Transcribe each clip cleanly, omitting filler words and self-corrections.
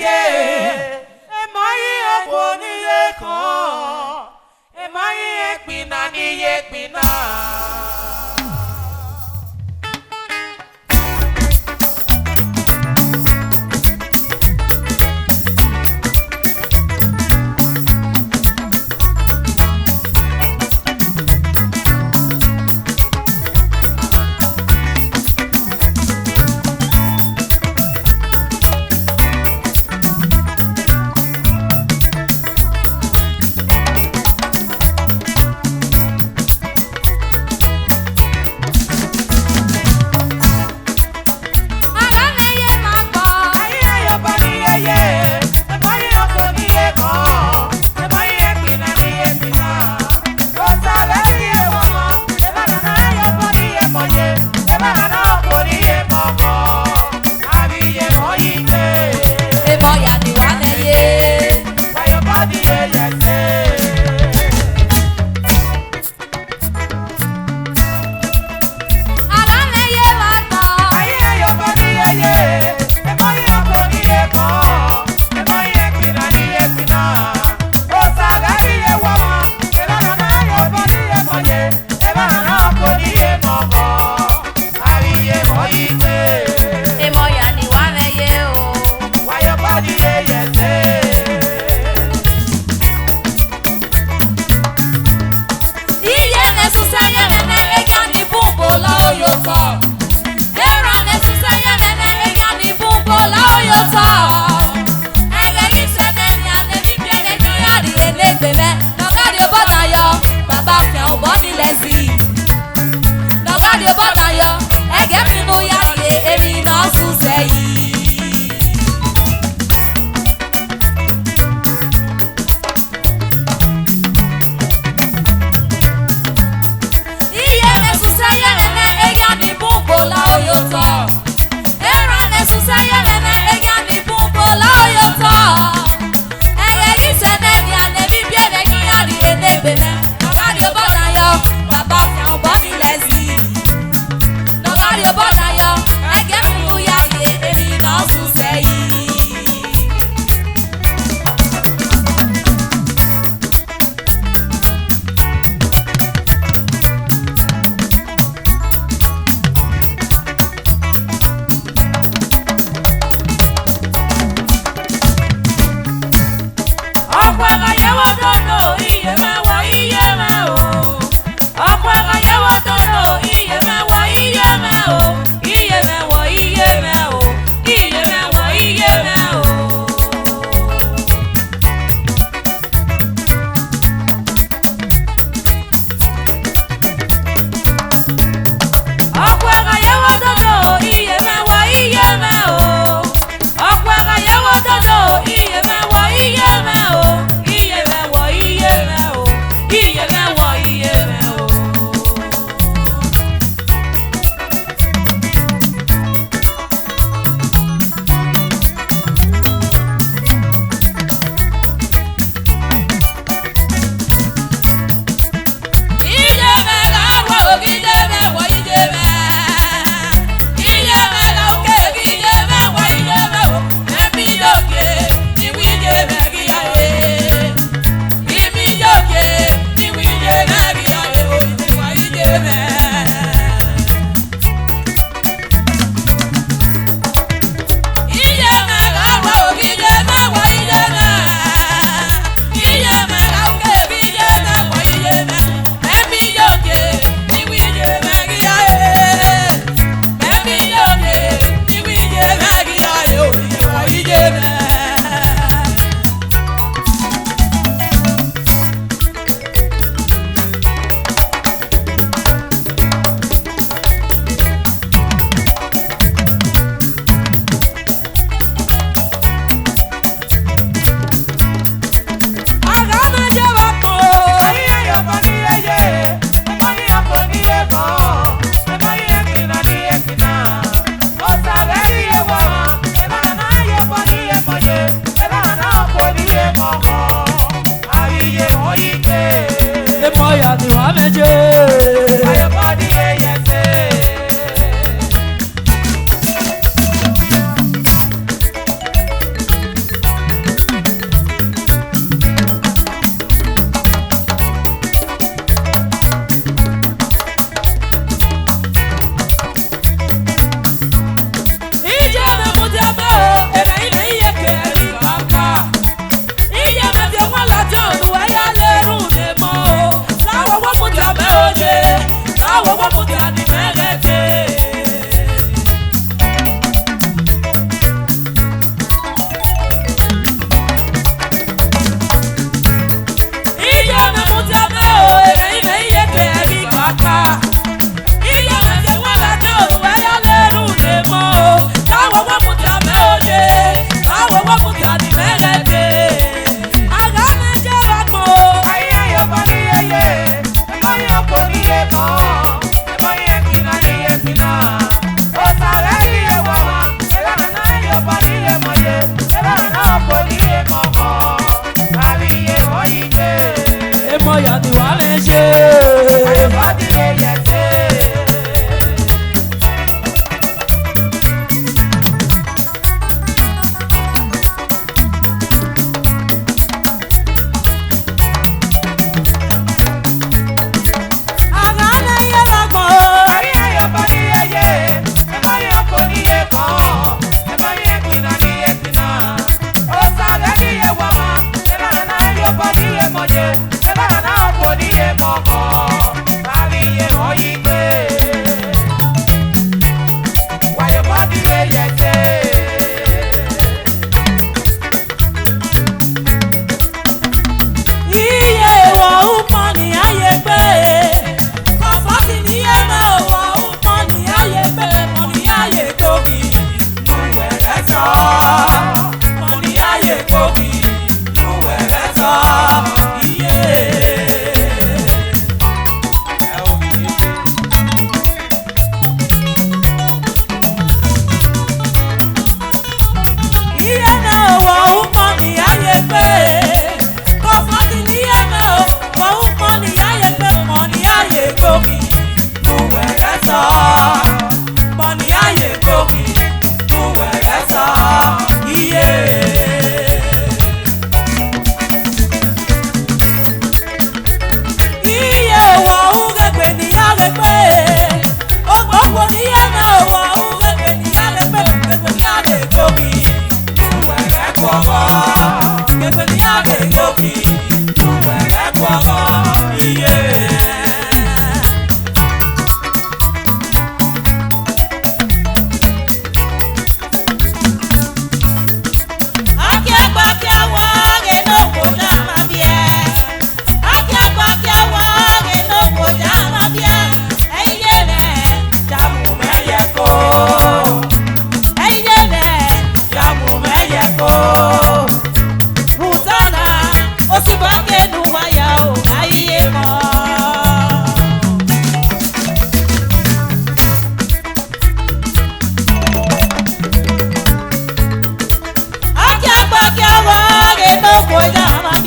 ye emai eboni ye kon emai ekpina ni ye ekpina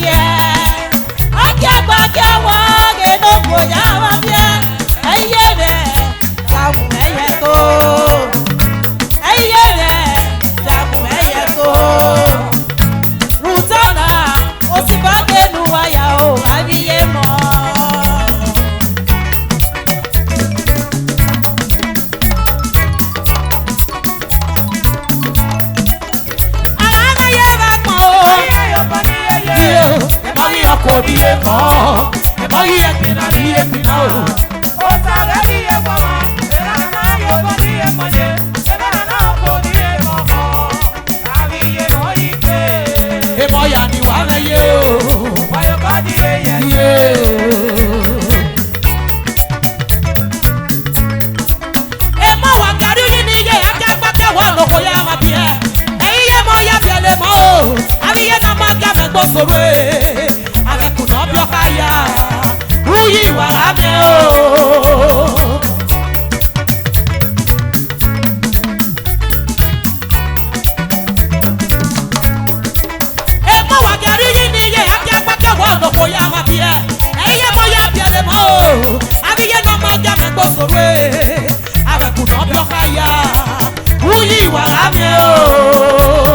bie akia gba kia wa ge no ko ya wa bie eye be samu eye ko eye be samu eye ko rutana osibage nuwa ya o abiye mo Kodiye ko, eboyi ekpina ni ekpina o. Osare ni ekoma, erana yo kodiye koje, erana kodiye koko, abiye oike. Eboya ni wale ye o, wayo kodiye ye. Emo wa gari ni ye akagba ke wa loko ya ma bie. Eyi mo ya bie le mo o, abiye na ma ga me gbo soro e. Uyi warame o Emo wagari ni ye akia pake wono ko ya ma bie Eye mo ya bie le mo Abiye no ma ja me gbosore Abe ku no bi okaya Uyi warame o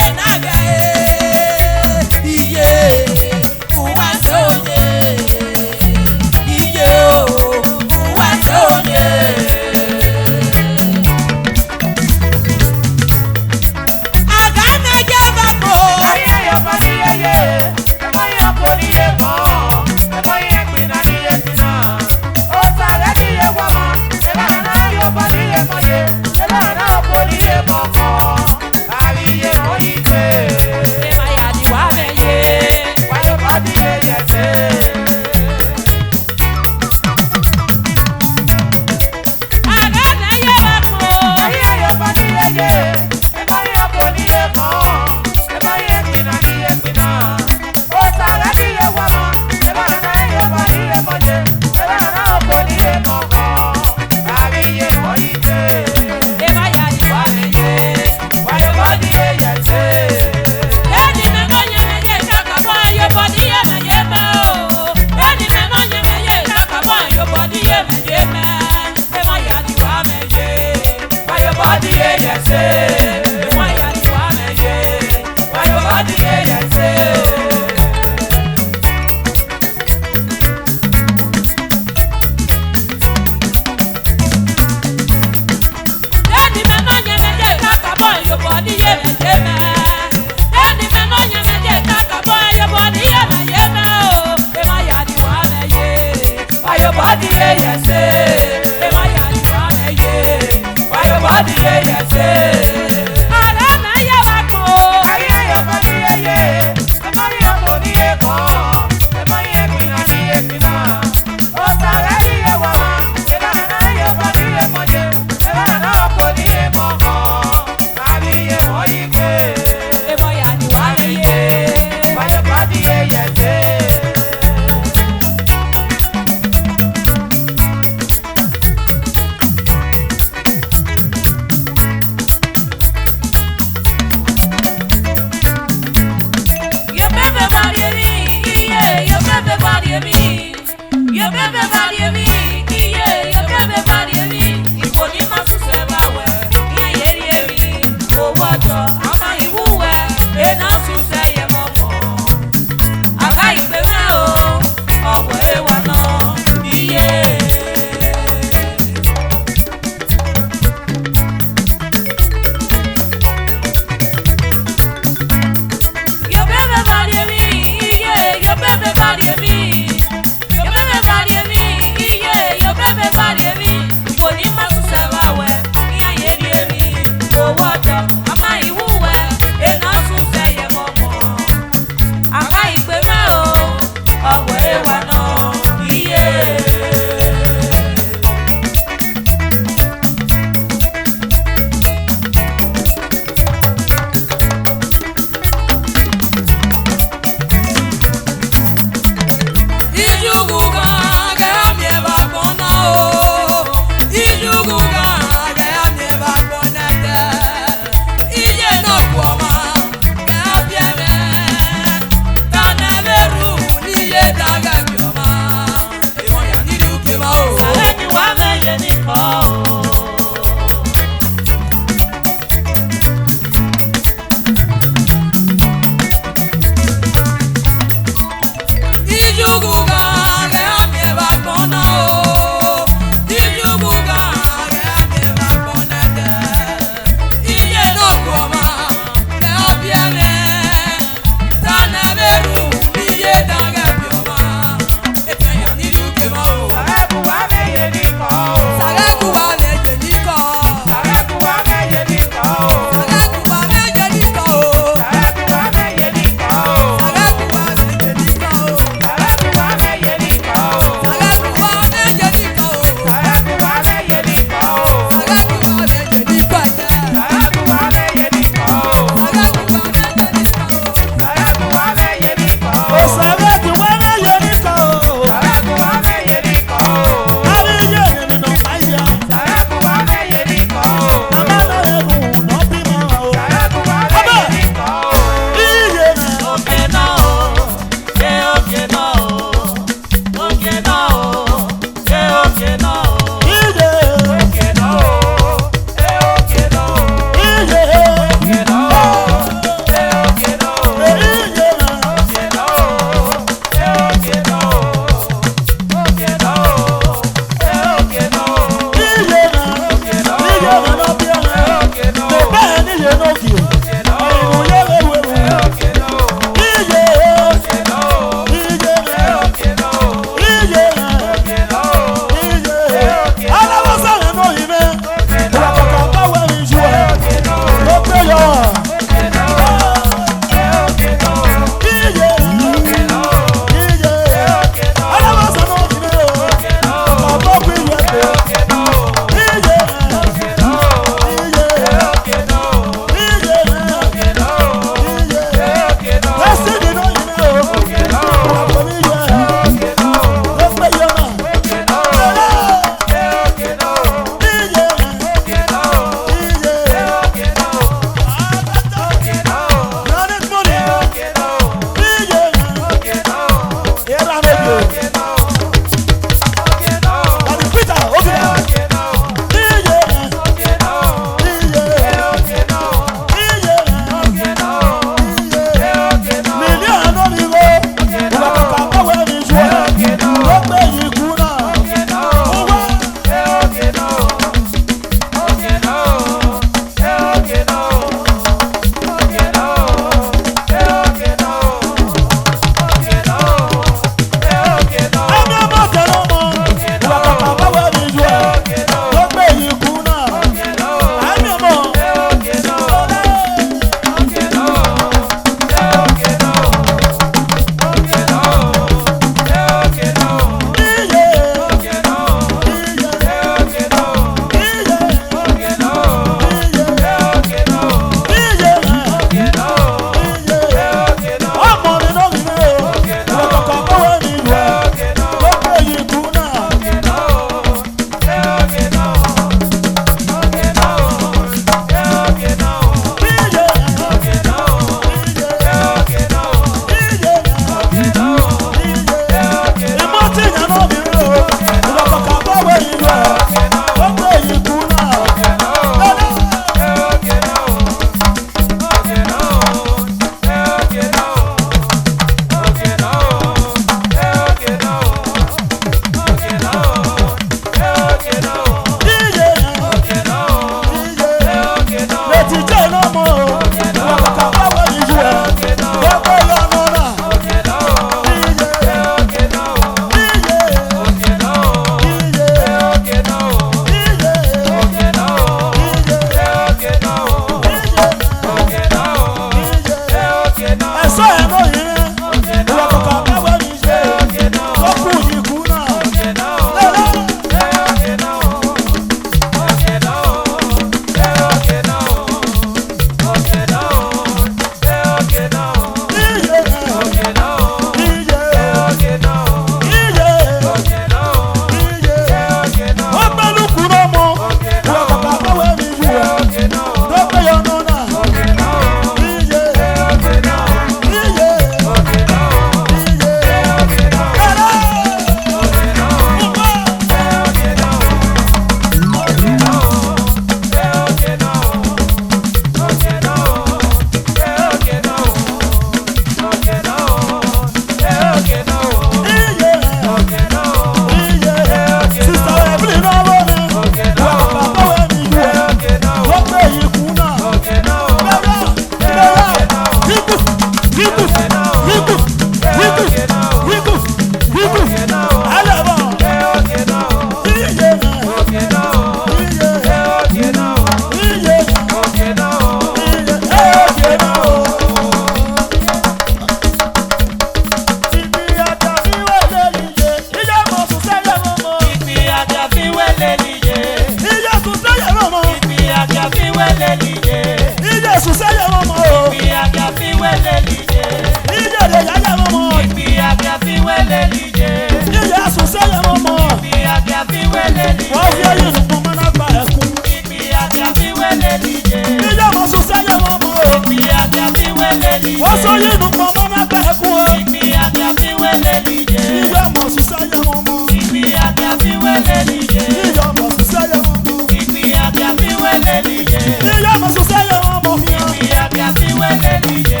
lije.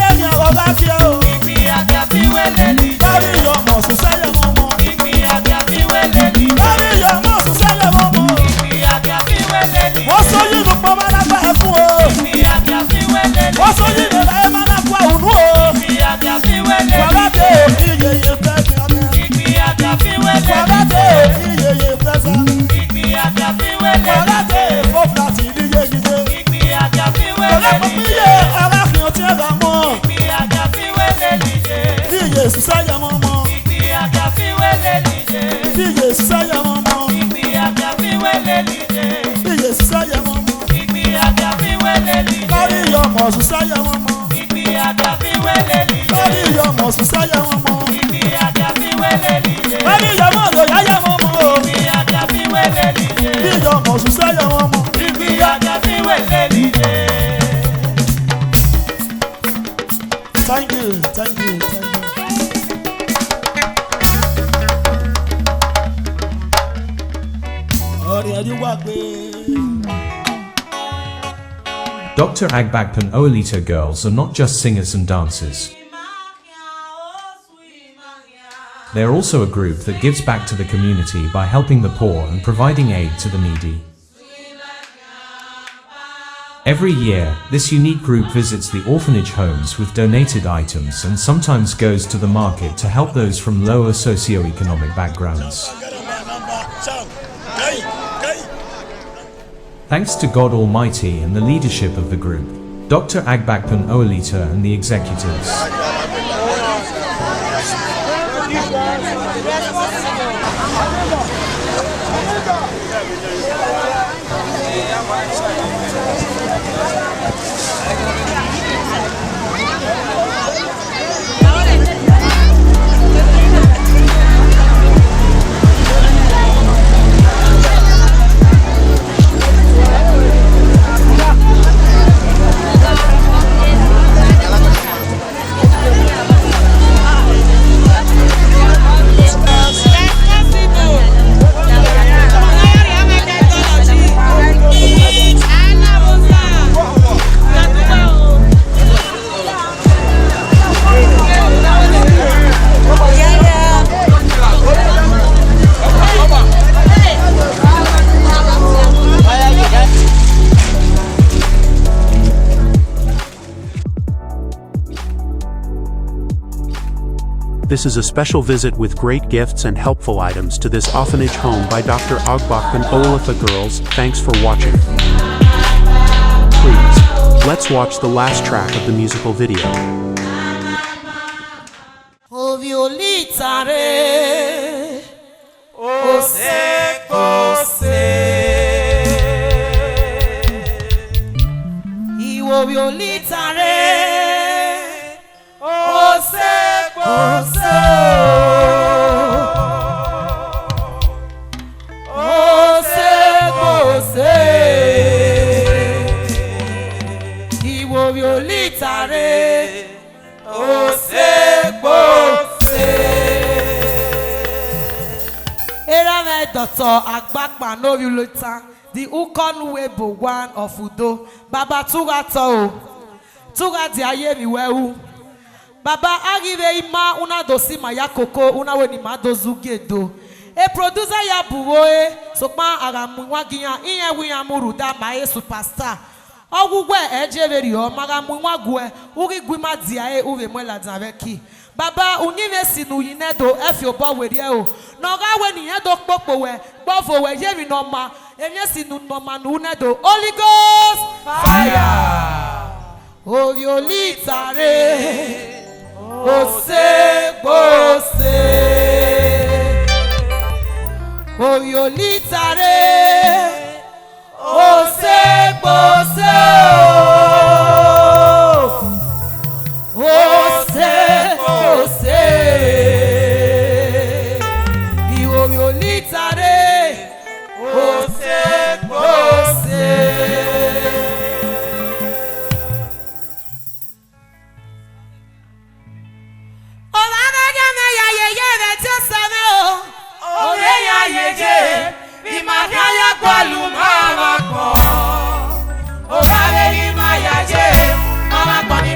Enya baba kia o. Igbi abia fi wele lije. Bari yo mo su saye momo. Igbi abia fi wele lije. Bari yo mo su saye momo. Igbi abia fi wele lije. Wọ́n sọ yìí ló pọ̀ máa lágbá ẹ̀fún o. Igbi abia fi wele lije. Wọ́n sọ yìí ló láyé máa lágbá ònú o. Igbi abia fi wele Bàbá lije. dé iyeye fẹ́ mi ọ̀nà. Igbi abia fi wele Bàbá dé lije. iyeye fẹ́ sá. Igbi abia fi wele Bàbá dé lije. fọ́fúlà tì í níye gidi. Igbi abia fi Bàbá wele mo fi lije. yé arákùnrin tí ẹ bá mọ̀. Igbi abia fi wele lije. Bí iye sísáyẹ mọ́ mọ́. Igbi abia fi wele lije. Bí iye sísáyẹ mọ́ mọ́. Igbi abia fi wele lije. Bí iye sísáyẹ mọ́ mọ́. Igbi abia fi wele lije. Bari yo mo su saye mọ́ mọ́. Igbi abia fi wele lije. Bari yo mo su saye mọ́ mọ́. Igbi abia fi wele lije. Bari yo mo lo yáyẹ mọ́ mọ́. Igbi abia fi wele lije. Bí yo mo su saye mọ́ mọ́. Igbi abia fi wele lije. Thank you, thank you, thank you. Ọ̀rẹ́ ẹni wá pé. Dr. Agbakpan Oelita girls are not just singers and dancers. They are also a group that gives back to the community by helping the poor and providing aid to the needy. Every year, this unique group visits the orphanage homes with donated items and sometimes goes to the market to help those from lower socio-economic backgrounds. Thanks to God Almighty and the leadership of the group, Dr. Agbakpan Oelita and the executives. This is a special visit with great gifts and helpful items to this orphanage home by Dr. Agbakpan Oelita girls. Thanks for watching. Please, let's watch the last track of the musical video. O violita re, Ose kose. iwo violita re, Ose kose. Ose kose. iwo violita re, Ose kose. era me Dr. Agbakpan Oelita, the Ukon Webo one of Udo. Baba Tugato, Tuga di aye mi wehu. Baba agive ima una dosi maya koko una weni madozu gedo. E producer ya buwoe sokma agamunwa giya iye wiya muruda mae superstar. Ogugwe ejeveri o magamunwa gwe uri gwima dia e uwe mwela zaveki. Baba unive sinu yinedo efi obo werie o. Noga weni yedo kpokpo we gbofo we yemi noma enye sinu noma nunedo Holy Ghost Fire. O violita re. Ose kose. O violita re. Ose kose. Ose kose. Iwo violita re. Ose kose. Ore ya yeje, imakaya kwalu mama ko. Obare ni mayaje, mama ko ni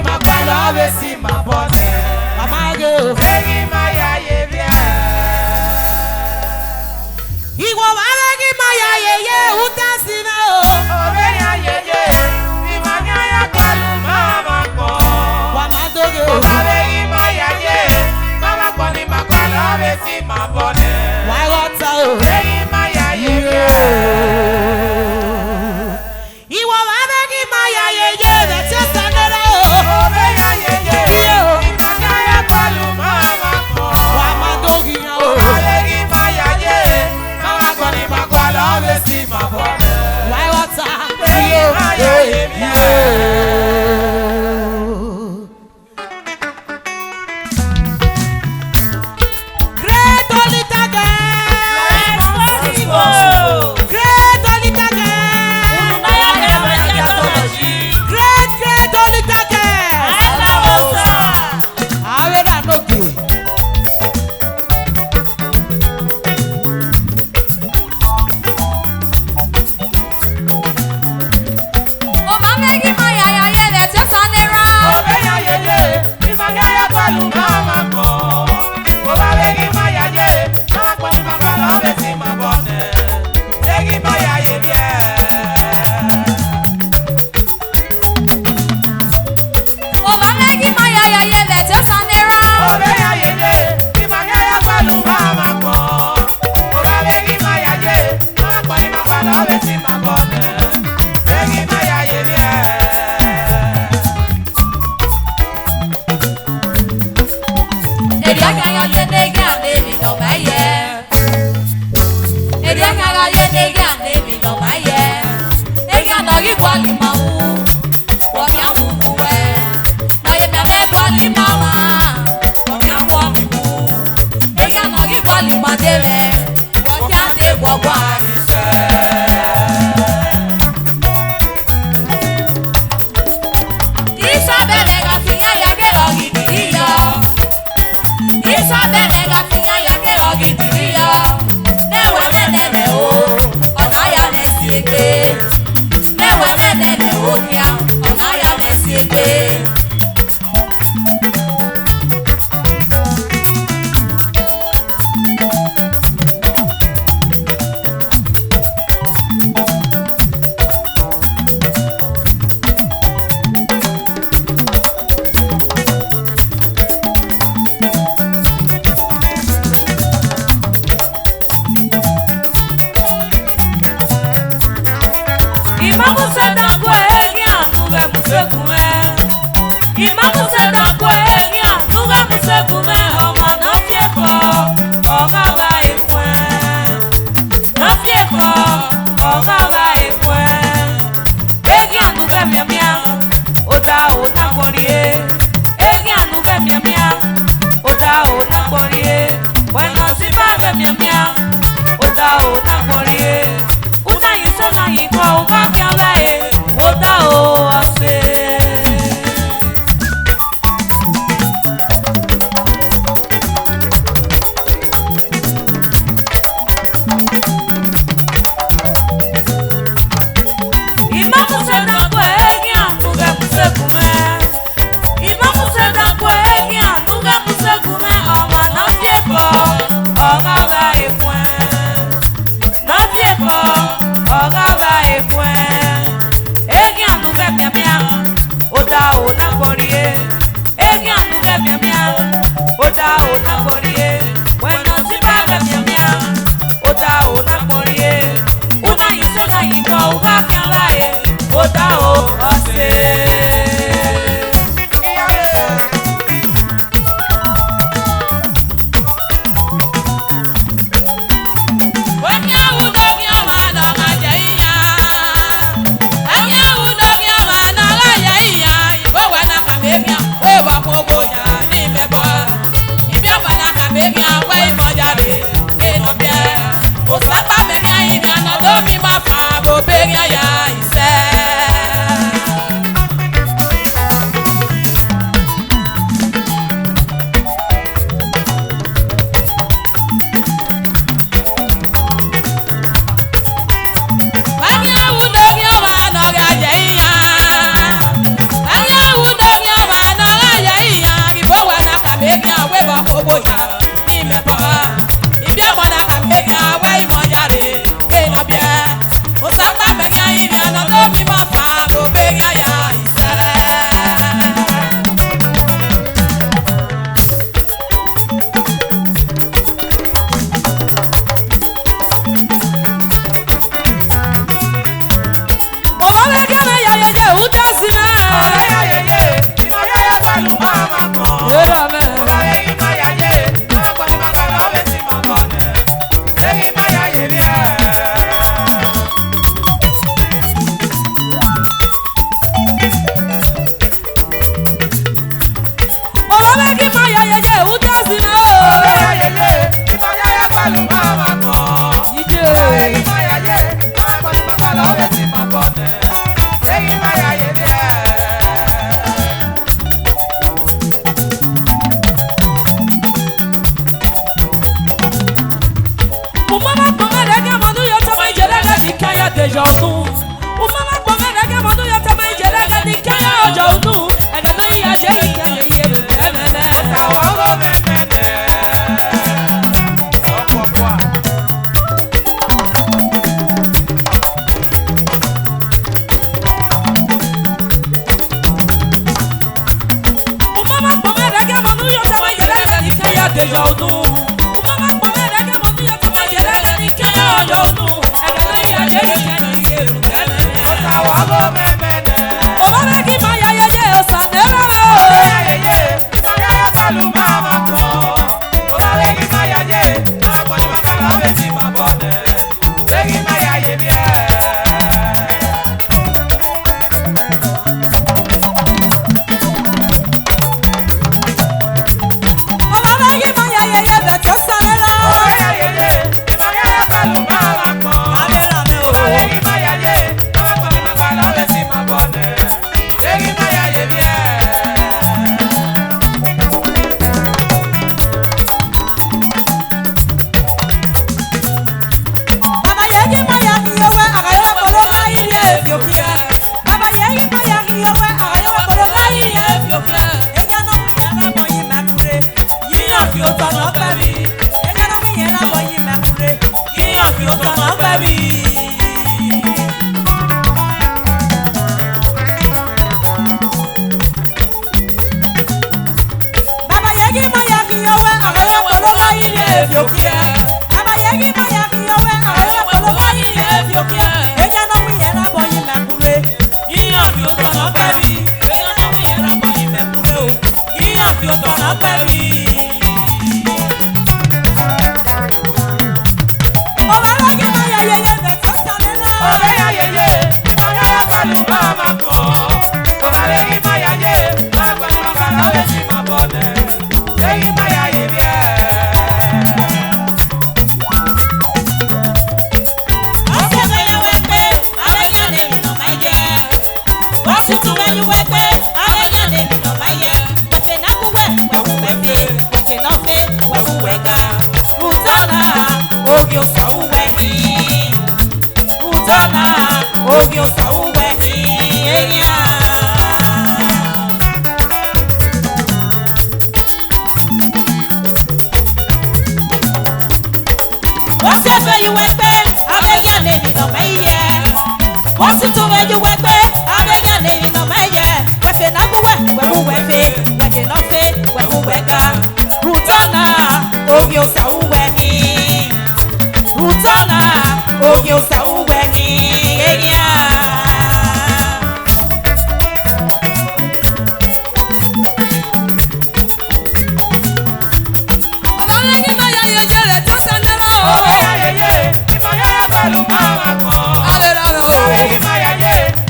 Jauh tu, agak naik aja ikan ye ye,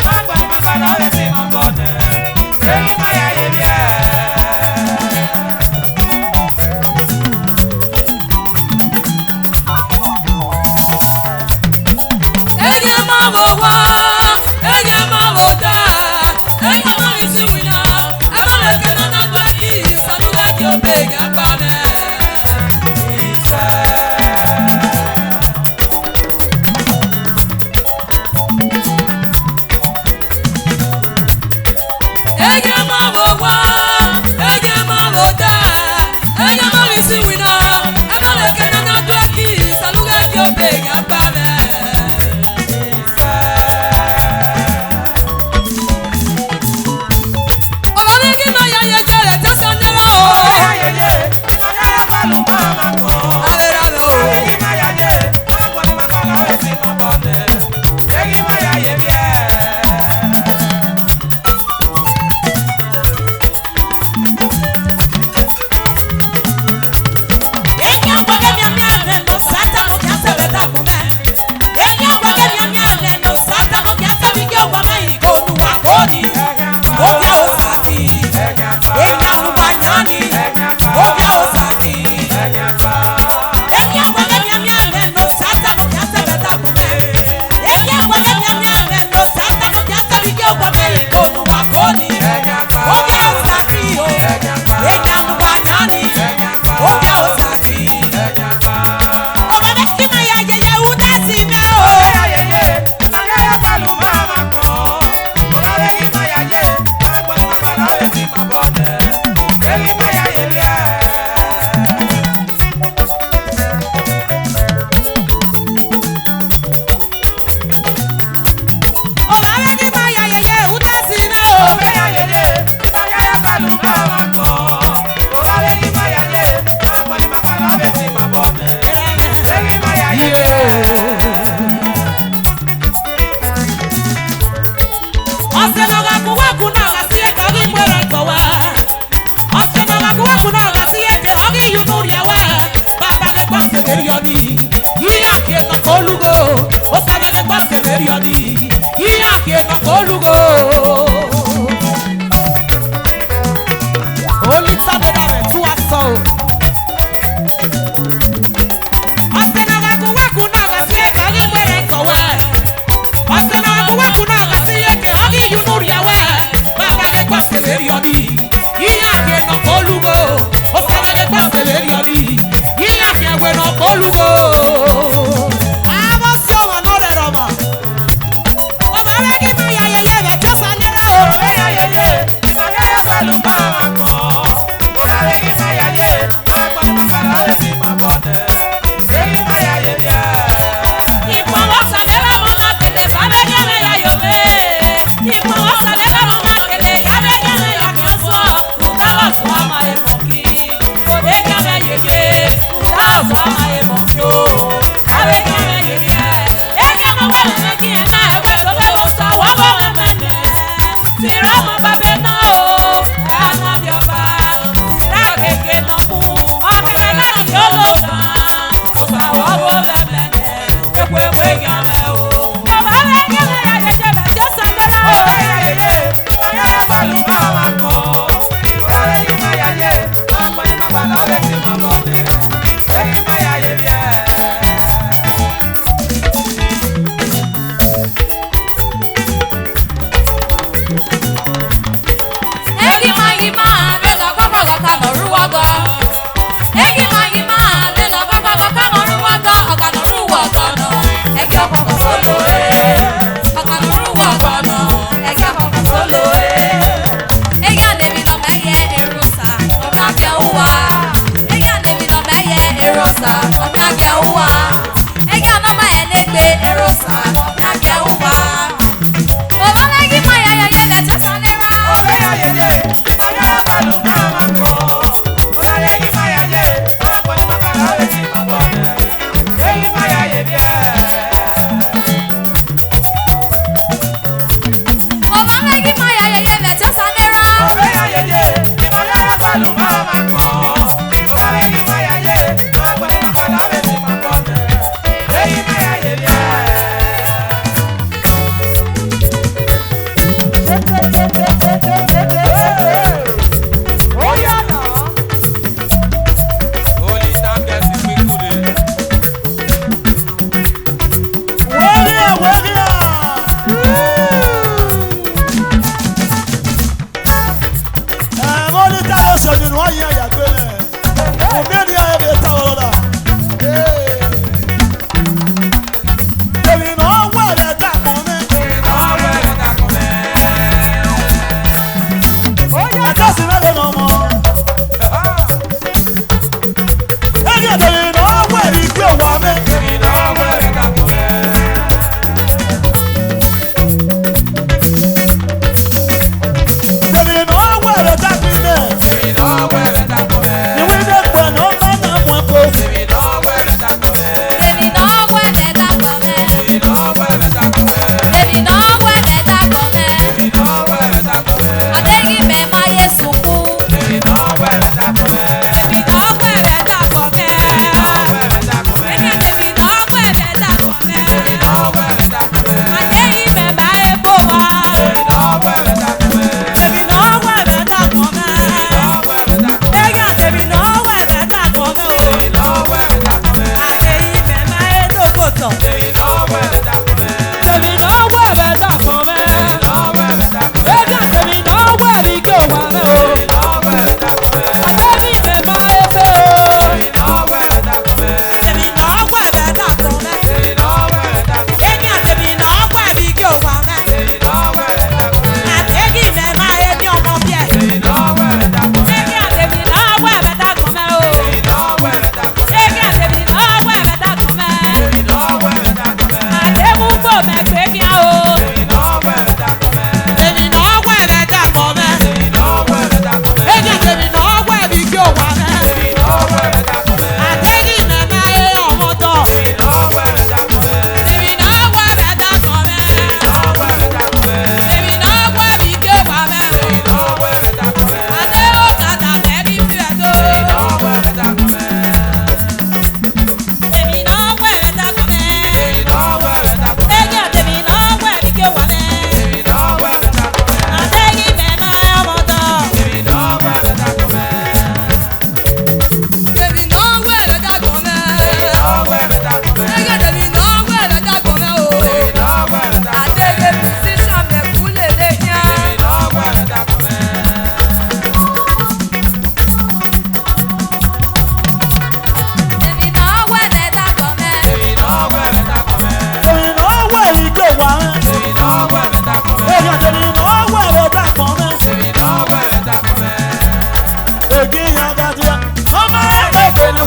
Mama, Egi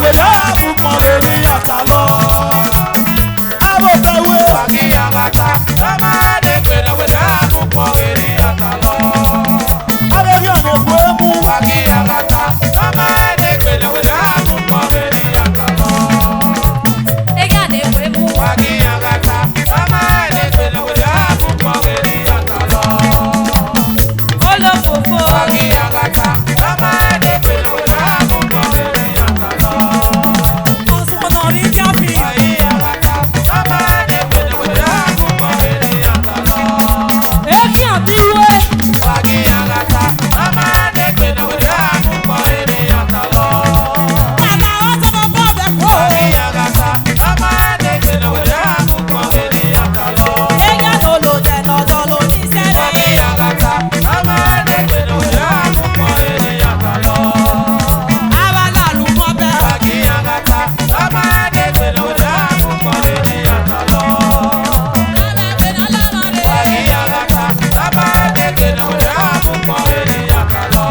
wèrè àbùkọ̀ wèrè yàtà lọ. Abọ́tẹ̀wé. Wagiyagata, ọmọdé pèlè wèrè àbùkọ̀ wèrè yàtà lọ. Abẹ́rẹ́ ọ̀nà èkó emu. Wagiyagata, ọmọdé pèlè wèrè àbùkọ̀ wèrè yàtà lọ. Wagiyagata, ọmọdé pèlè wèrè àbùkọ̀ wèrè yàtà lọ. Wagiyagata, ọmọdé pèlè wèrè àbùkọ̀ wèrè yàtà lọ. Ọ̀sùn ọ̀nà rí jáfì. Wagiyagata, ọmọdé pèlè wèrè àbùkọ̀ wèrè yàtà lọ. Èkì àbíwé. Wagiyagata, ọmọdé pèlè wèrè àbùkọ̀ wèrè yàtà lọ. Bàbá wọn tó bọ́ bọ́ bẹ̀ kó. Wagiyagata, ọmọdé pèlè wèrè àbùkọ̀ wèrè yàtà lọ. Èyàn ló lò jẹ́ lọ́dọ̀ ló ní sẹ́lẹ̀. Wagiyagata, ọmọdé pèlè wèrè àbùkọ̀ wèrè yàtà lọ. Abala lù mọ́ bẹ́ẹ̀. Wagiyagata, ọmọdé pèlè wèrè àbùkọ̀ wèrè yàtà lọ. Wagiyagata, ọmọdé pèlè wèrè àbùkọ̀ wèrè yàtà lọ.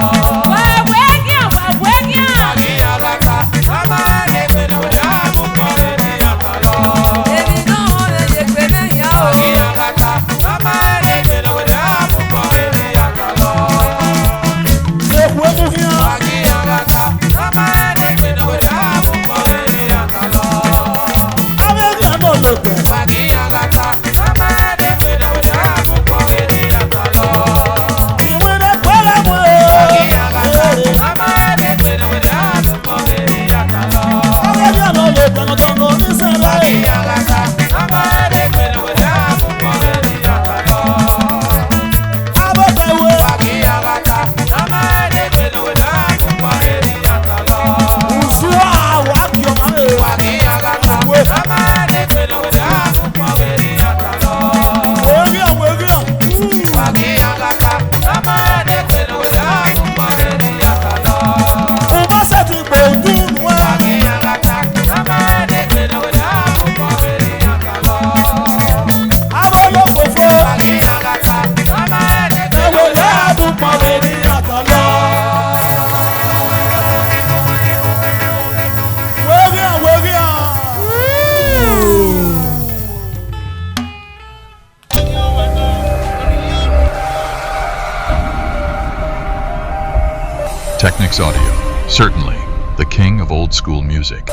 Wagiyagata, ọmọdé pèlè wèrè àbùkọ̀ wèrè yàtà lọ. Wagiyagata, ọmọdé pèlè wèrè àbùkọ̀ wèrè yàtà lọ. Èkó emu hìá. Wagiyagata, ọmọdé pèlè wèrè àbùkọ̀ wèrè yàtà lọ. Abẹ́rẹ́ ọ̀nà olóògbé. Wagiyagata, ọmọdé pèlè wèrè àbùkọ̀ wèrè yàtà lọ. Ìwéré pẹ́lẹ́ mọ́ ẹ̀. Wagiyagata, ọmọdé pèlè wèrè àbùkọ̀ wèrè yàtà lọ. Abẹ́rẹ́ ọ̀nà olóògbé lọ́dọ̀ ló ní sẹ́lẹ̀. Wagiyagata, ọmọdé pèlè wèrè àbùkọ̀ wèrè yàtà lọ. Abọ́tẹ̀wé. Wagiyagata, ọmọdé pèlè wèrè àbùkọ̀ wèrè yàtà lọ. Ùsùwà wà kí ọmọ rẹ̀. Wagiyagata, ọmọdé pèlè wèrè àbùkọ̀ wèrè yàtà lọ. Wèrè ọ̀ wèrè ọ̀. Wagiyagata, ọmọdé pèlè wèrè àbùkọ̀ wèrè yàtà lọ. Ìbọ́sẹ̀ ti pè ojú nù ẹ́. Wagiyagata, ọmọdé pèlè wèrè àbùkọ̀ wèrè yàtà lọ. Abọ́lọ́gbòfo. Wagiyagata, ọmọdé pèlè Ewé wèrè àbùkọ̀ wèrè yàtọ̀ lọ. Wèrè ọ̀ wèrè ọ̀. Technics Audio, certainly the king of old school music.